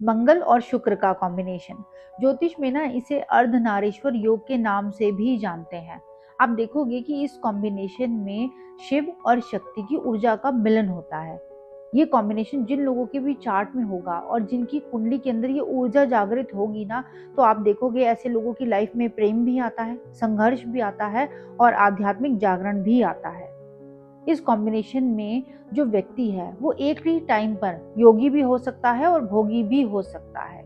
मंगल और शुक्र का कॉम्बिनेशन। ज्योतिष में ना इसे अर्धनारीश्वर योग के नाम से भी जानते हैं। आप देखोगे कि इस कॉम्बिनेशन में शिव और शक्ति की ऊर्जा का मिलन होता है। ये कॉम्बिनेशन जिन लोगों के भी चार्ट में होगा और जिनकी कुंडली के अंदर ये ऊर्जा जागृत होगी ना, तो आप देखोगे ऐसे लोगों की लाइफ में प्रेम भी आता है, संघर्ष भी आता है और आध्यात्मिक जागरण भी आता है। इस कॉम्बिनेशन में जो व्यक्ति है वो एक ही टाइम पर योगी भी हो सकता है और भोगी भी हो सकता है।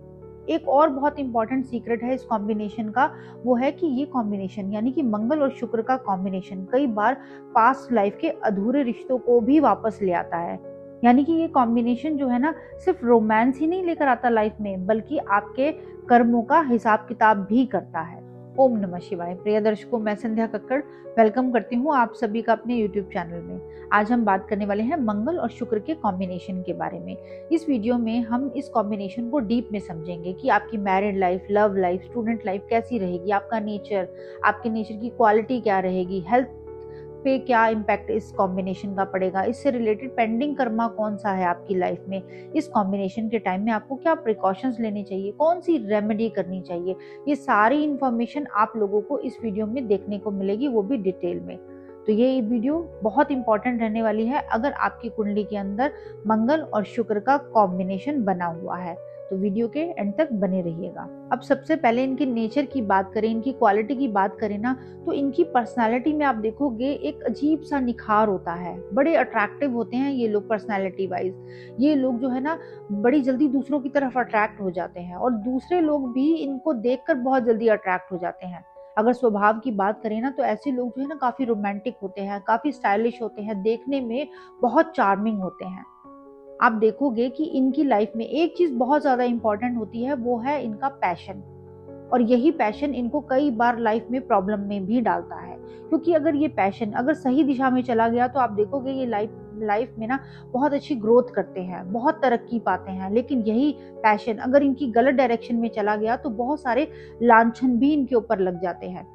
एक और बहुत इंपॉर्टेंट सीक्रेट है इस कॉम्बिनेशन का, वो है कि ये कॉम्बिनेशन यानी कि मंगल और शुक्र का कॉम्बिनेशन कई बार पास्ट लाइफ के अधूरे रिश्तों को भी वापस ले आता है। यानी कि ये कॉम्बिनेशन जो है ना, सिर्फ रोमांस ही नहीं लेकर आता लाइफ में, बल्कि आपके कर्मों का हिसाब किताब भी करता है। ओम नमः शिवाय। प्रिय दर्शकों, मैं संध्या कक्कड़ वेलकम करती हूँ आप सभी का अपने YouTube चैनल में। आज हम बात करने वाले हैं मंगल और शुक्र के कॉम्बिनेशन के बारे में। इस वीडियो में हम इस कॉम्बिनेशन को डीप में समझेंगे कि आपकी married life, love life, student life कैसी रहेगी, आपका नेचर, आपके नेचर की क्वालिटी क्या रहेगी, हेल्थ पे क्या इम्पैक्ट इस कॉम्बिनेशन का पड़ेगा, इससे रिलेटेड पेंडिंग कर्मा कौन सा है आपकी लाइफ में, इस कॉम्बिनेशन के टाइम में आपको क्या प्रिकॉशंस लेने चाहिए, कौन सी रेमेडी करनी चाहिए, ये सारी इंफॉर्मेशन आप लोगों को इस वीडियो में देखने को मिलेगी, वो भी डिटेल में। तो ये वीडियो बहुत इंपॉर्टेंट रहने वाली है अगर आपकी कुंडली के अंदर मंगल और शुक्र का कॉम्बिनेशन बना हुआ है, तो वीडियो के एंड तक बने रहिएगा। अब सबसे पहले इनके नेचर की बात करें, इनकी क्वालिटी की बात करें ना, तो इनकी पर्सनालिटी में आप देखोगे एक अजीब सा निखार होता है। बड़े अट्रैक्टिव होते हैं ये लोग पर्सनालिटी वाइज। ये लोग जो है ना बड़ी जल्दी दूसरों की तरफ अट्रैक्ट हो जाते हैं और दूसरे लोग भी इनको देखकर बहुत जल्दी अट्रैक्ट हो जाते हैं। अगर स्वभाव की बात करें ना, तो ऐसे लोग जो है ना काफी रोमांटिक होते हैं, काफी स्टाइलिश होते हैं, देखने में बहुत चार्मिंग होते हैं। आप देखोगे कि इनकी लाइफ में एक चीज बहुत ज्यादा इंपॉर्टेंट होती है, वो है इनका पैशन। और यही पैशन इनको कई बार लाइफ में प्रॉब्लम में भी डालता है, क्योंकि अगर ये पैशन अगर सही दिशा में चला गया तो आप देखोगे ये लाइफ में ना बहुत अच्छी ग्रोथ करते हैं, बहुत तरक्की पाते हैं। लेकिन यही पैशन अगर इनकी गलत डायरेक्शन में चला गया तो बहुत सारे लांछन भी इनके ऊपर लग जाते हैं।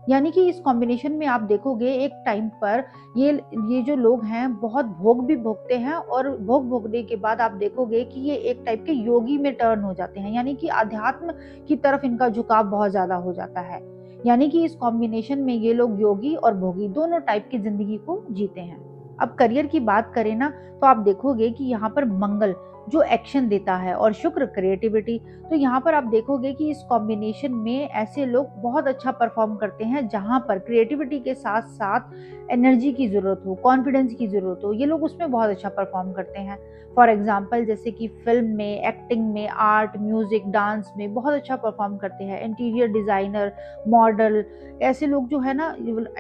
यानी कि इस कॉम्बिनेशन में आप देखोगे एक टाइम पर ये जो लोग हैं बहुत भोग भी भोगते हैं और भोग भोगने के बाद आप देखोगे कि ये एक टाइप के योगी में टर्न हो जाते हैं, यानी कि अध्यात्म की तरफ इनका झुकाव बहुत ज्यादा हो जाता है। यानी कि इस कॉम्बिनेशन में ये लोग योगी और भोगी दोनों टाइप की जिंदगी को जीते हैं। अब करियर की बात करें ना, तो आप देखोगे कि यहाँ पर मंगल जो एक्शन देता है और शुक्र क्रिएटिविटी, तो यहाँ पर आप देखोगे कि इस कॉम्बिनेशन में ऐसे लोग बहुत अच्छा परफॉर्म करते हैं जहाँ पर क्रिएटिविटी के साथ साथ एनर्जी की जरूरत हो, कॉन्फिडेंस की जरूरत हो, ये लोग उसमें बहुत अच्छा परफॉर्म करते हैं। फॉर एग्जाम्पल जैसे कि फिल्म में, एक्टिंग में, आर्ट, म्यूजिक, डांस में बहुत अच्छा परफॉर्म करते हैं। इंटीरियर डिजाइनर, मॉडल, ऐसे लोग जो है ना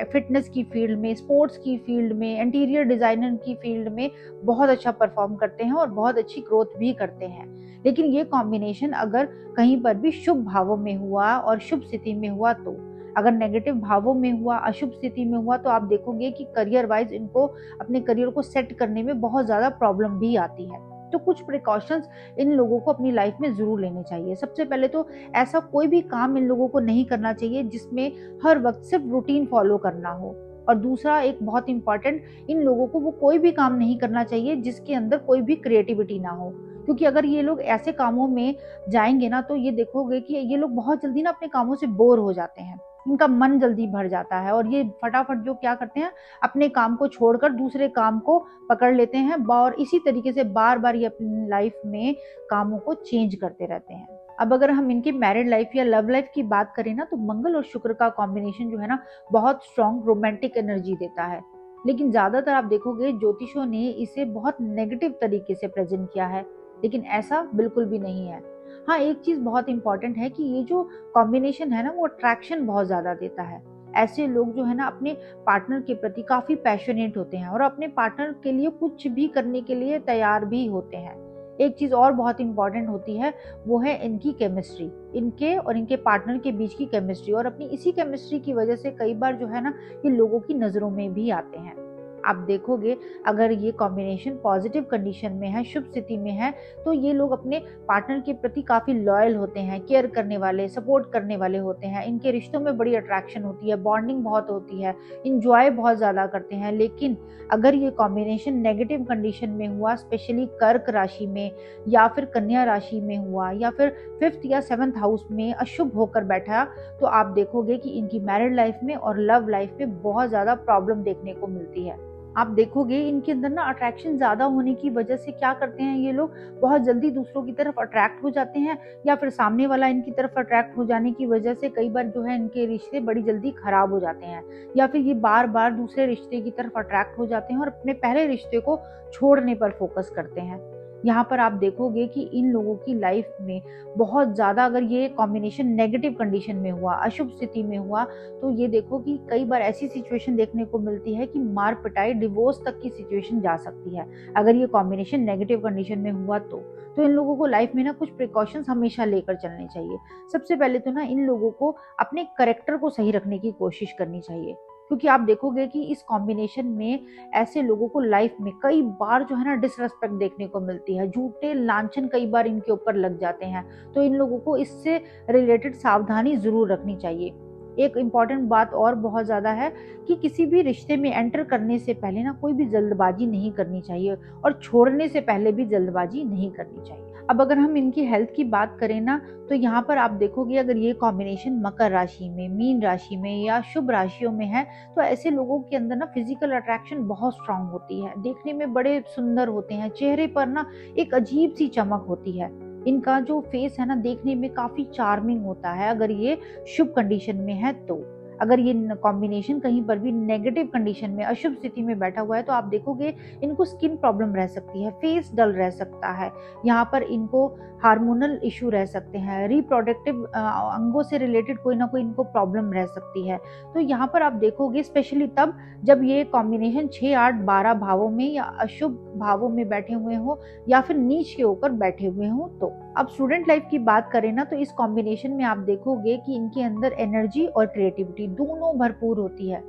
फिटनेस की फील्ड में, स्पोर्ट्स की फील्ड में, इंटीरियर डिजाइनर की फील्ड में बहुत अच्छा परफॉर्म करते हैं और बहुत अच्छी ग्रोथ भी करते हैं। लेकिन ये कॉम्बिनेशन अगर कहीं पर भी शुभ भावों में हुआ और शुभ स्थिति में हुआ, तो अगर नेगेटिव भावों में हुआ, अशुभ स्थिति में हुआ, तो आप देखोगे कि करियर वाइज इनको अपने करियर को सेट करने में बहुत ज्यादा प्रॉब्लम भी आती है। तो कुछ प्रिकॉशंस इन लोगों को अपनी लाइफ में जरूर लेने चाहिए। सबसे पहले तो ऐसा कोई भी काम इन लोगों को नहीं करना चाहिए जिसमें हर वक्त सिर्फ रूटीन फॉलो करना हो। और दूसरा एक बहुत इंपॉर्टेंट, इन लोगों को वो कोई भी काम नहीं करना चाहिए जिसके अंदर कोई भी क्रिएटिविटी ना हो, क्योंकि अगर ये लोग ऐसे कामों में जाएंगे ना, तो ये देखोगे कि ये लोग बहुत जल्दी ना अपने कामों से बोर हो जाते हैं, इनका मन जल्दी भर जाता है और ये फटाफट जो क्या करते हैं, अपने काम को छोड़कर दूसरे काम को पकड़ लेते हैं और इसी तरीके से बार बार ये अपनी लाइफ में कामों को चेंज करते रहते हैं। अब अगर हम इनकी मैरिड लाइफ या लव लाइफ की बात करें ना, तो मंगल और शुक्र का कॉम्बिनेशन जो है ना बहुत स्ट्रॉन्ग रोमांटिक एनर्जी देता है। लेकिन ज्यादातर आप देखोगे ज्योतिषों ने इसे बहुत नेगेटिव तरीके से प्रेजेंट किया है, लेकिन ऐसा बिल्कुल भी नहीं है। हाँ, एक चीज बहुत इंपॉर्टेंट है कि ये जो कॉम्बिनेशन है ना, वो अट्रैक्शन बहुत ज्यादा देता है। ऐसे लोग जो है ना अपने पार्टनर के प्रति काफी पैशनेट होते हैं और अपने पार्टनर के लिए कुछ भी करने के लिए तैयार भी होते हैं। एक चीज और बहुत इंपॉर्टेंट होती है, वो है इनकी केमिस्ट्री, इनके और इनके पार्टनर के बीच की केमिस्ट्री। और अपनी इसी केमिस्ट्री की वजह से कई बार जो है ना ये लोगों की नजरों में भी आते हैं। आप देखोगे अगर ये कॉम्बिनेशन पॉजिटिव कंडीशन में है, शुभ स्थिति में है, तो ये लोग अपने पार्टनर के प्रति काफ़ी लॉयल होते हैं, केयर करने वाले, सपोर्ट करने वाले होते हैं। इनके रिश्तों में बड़ी अट्रैक्शन होती है, बॉन्डिंग बहुत होती है, इंजॉय बहुत ज़्यादा करते हैं। लेकिन अगर ये कॉम्बिनेशन नेगेटिव कंडीशन में हुआ, स्पेशली कर्क राशि में या फिर कन्या राशि में हुआ या फिर 5th या 7th हाउस में अशुभ होकर बैठा, तो आप देखोगे कि इनकी मैरिड लाइफ में और लव लाइफ में बहुत ज़्यादा प्रॉब्लम देखने को मिलती है। आप देखोगे इनके अंदर ना अट्रैक्शन ज़्यादा होने की वजह से क्या करते हैं ये लोग, बहुत जल्दी दूसरों की तरफ अट्रैक्ट हो जाते हैं, या फिर सामने वाला इनकी तरफ अट्रैक्ट हो जाने की वजह से कई बार जो है इनके रिश्ते बड़ी जल्दी खराब हो जाते हैं, या फिर ये बार बार दूसरे रिश्ते की तरफ अट्रैक्ट हो जाते हैं और अपने पहले रिश्ते को छोड़ने पर फोकस करते हैं। यहाँ पर आप देखोगे कि इन लोगों की लाइफ में बहुत ज़्यादा अगर ये कॉम्बिनेशन नेगेटिव कंडीशन में हुआ, अशुभ स्थिति में हुआ, तो ये देखो कि कई बार ऐसी सिचुएशन देखने को मिलती है कि मार पिटाई, डिवोर्स तक की सिचुएशन जा सकती है अगर ये कॉम्बिनेशन नेगेटिव कंडीशन में हुआ तो इन लोगों को लाइफ में ना कुछ प्रिकॉशंस हमेशा लेकर चलने चाहिए। सबसे पहले तो ना इन लोगों को अपने कैरेक्टर को सही रखने की कोशिश करनी चाहिए, क्योंकि आप देखोगे कि इस कॉम्बिनेशन में ऐसे लोगों को लाइफ में कई बार जो है ना डिसरेस्पेक्ट देखने को मिलती है, झूठे लांछन कई बार इनके ऊपर लग जाते हैं। तो इन लोगों को इससे रिलेटेड सावधानी जरूर रखनी चाहिए। एक इम्पॉर्टेंट बात और बहुत ज़्यादा है कि किसी भी रिश्ते में एंटर करने से पहले ना कोई भी जल्दबाजी नहीं करनी चाहिए और छोड़ने से पहले भी जल्दबाजी नहीं करनी चाहिए। अब अगर हम इनकी हेल्थ की बात करें ना, तो यहाँ पर आप देखोगे अगर ये कॉम्बिनेशन मकर राशि में, मीन राशि में या शुभ राशियों में है, तो ऐसे लोगों के अंदर ना फिजिकल अट्रैक्शन बहुत स्ट्रांग होती है, देखने में बड़े सुंदर होते हैं, चेहरे पर ना एक अजीब सी चमक होती है। इनका जो फेस है ना देखने में काफी चार्मिंग होता है अगर ये शुभ कंडीशन में है तो। अगर ये कॉम्बिनेशन कहीं पर भी नेगेटिव कंडीशन में, अशुभ स्थिति में बैठा हुआ है, तो आप देखोगे इनको स्किन प्रॉब्लम रह सकती है, फेस डल रह सकता है, यहाँ पर इनको हार्मोनल इशू रह सकते हैं, रिप्रोडक्टिव अंगों से रिलेटेड कोई ना कोई इनको प्रॉब्लम रह सकती है। तो यहाँ पर आप देखोगे स्पेशली तब जब ये कॉम्बिनेशन 6, 8, 12 भावों में या अशुभ भावों में बैठे हुए हो या फिर नीच के होकर बैठे हुए हो तो। अब स्टूडेंट लाइफ की बात करें ना, तो इस कॉम्बिनेशन में आप देखोगे कि इनके अंदर एनर्जी और क्रिएटिविटी दोनों भरपूर होती है।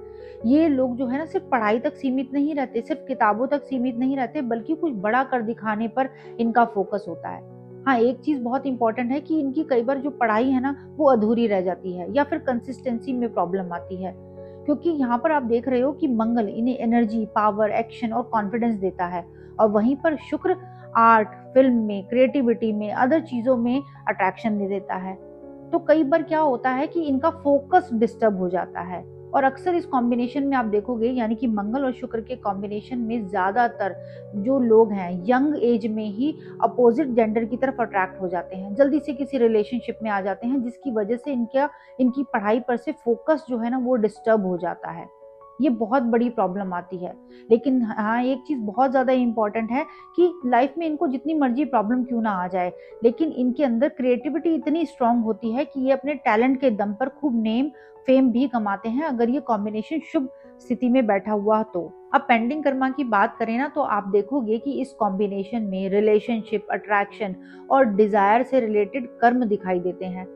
ये लोग जो है ना सिर्फ पढ़ाई तक सीमित नहीं रहते, सिर्फ किताबों तक सीमित नहीं रहते, बल्कि कुछ बड़ा कर दिखाने पर इनका फोकस होता है। हाँ, एक चीज बहुत इंपॉर्टेंट है कि इनकी कई बार जो पढ़ाई है ना वो अधूरी रह जाती है या फिर कंसिस्टेंसी में प्रॉब्लम आती है, क्योंकि यहाँ पर आप देख रहे हो कि मंगल इन्हें एनर्जी, पावर, एक्शन और कॉन्फिडेंस देता है, और वहीं पर शुक्र आर्ट, फिल्म में, क्रिएटिविटी में, अदर चीजों में अट्रैक्शन दे देता है। तो कई बार क्या होता है कि इनका फोकस डिस्टर्ब हो जाता है, और अक्सर इस कॉम्बिनेशन में आप देखोगे यानी कि मंगल और शुक्र के कॉम्बिनेशन में ज्यादातर जो लोग हैं यंग एज में ही अपोजिट जेंडर की तरफ अट्रैक्ट हो जाते हैं, जल्दी से किसी रिलेशनशिप में आ जाते हैं, जिसकी वजह से इनकी पढ़ाई पर से फोकस जो है ना वो डिस्टर्ब हो जाता है। ये बहुत बड़ी प्रॉब्लम आती है। लेकिन हाँ, एक चीज बहुत ज्यादा इंपॉर्टेंट है कि लाइफ में इनको जितनी मर्जी प्रॉब्लम क्यों ना आ जाए, लेकिन इनके अंदर क्रिएटिविटी इतनी स्ट्रांग होती है कि ये अपने टैलेंट के दम पर खूब नेम फेम भी कमाते हैं अगर ये कॉम्बिनेशन शुभ स्थिति में बैठा हुआ तो। अब पेंडिंग कर्मा की बात करें ना, तो आप देखोगे कि इस कॉम्बिनेशन में रिलेशनशिप, अट्रैक्शन और डिजायर से रिलेटेड कर्म दिखाई देते हैं।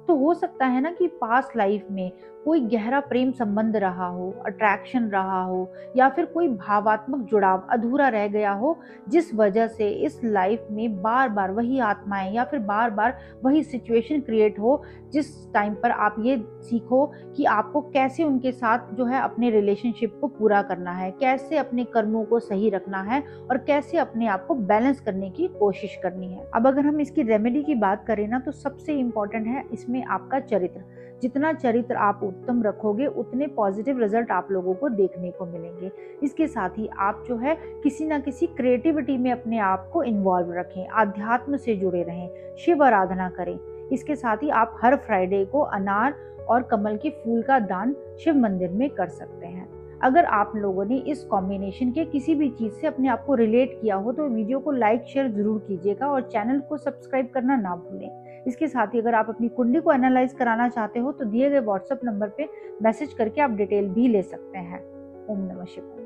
तो हो सकता है ना कि पास्ट लाइफ में कोई गहरा प्रेम संबंध रहा हो, अट्रैक्शन रहा हो, या फिर कोई भावात्मक जुड़ाव अधूरा रह गया हो, जिस वजह से इस लाइफ में बार बार वही आत्माएं या फिर बार बार वही सिचुएशन क्रिएट हो, जिस टाइम पर आप ये सीखो कि आपको कैसे उनके साथ जो है अपने रिलेशनशिप को पूरा करना है, कैसे अपने कर्मों को सही रखना है और कैसे अपने आप को बैलेंस करने की कोशिश करनी है। अब अगर हम इसकी रेमेडी की बात करें ना, तो सबसे इम्पोर्टेंट है इसमें आपका चरित्र। जितना चरित्र आप उत्तम रखोगे उतने पॉजिटिव रिजल्ट आप लोगों को देखने को मिलेंगे। इसके साथ ही आप जो है किसी ना किसी क्रिएटिविटी में अपने आप को इन्वॉल्व रखें, आध्यात्म से जुड़े रहें, शिव आराधना करें। इसके साथ ही आप हर फ्राइडे को अनार और कमल के फूल का दान शिव मंदिर में कर सकते हैं। अगर आप लोगों ने इस कॉम्बिनेशन के किसी भी चीज से अपने आप को रिलेट किया हो तो वीडियो को लाइक शेयर जरूर कीजिएगा और चैनल को सब्सक्राइब करना ना भूलें। इसके साथ ही अगर आप अपनी कुंडली को एनालाइज कराना चाहते हो तो दिए गए व्हाट्सएप नंबर पे मैसेज करके आप डिटेल भी ले सकते हैं। ओम नमः शिवाय।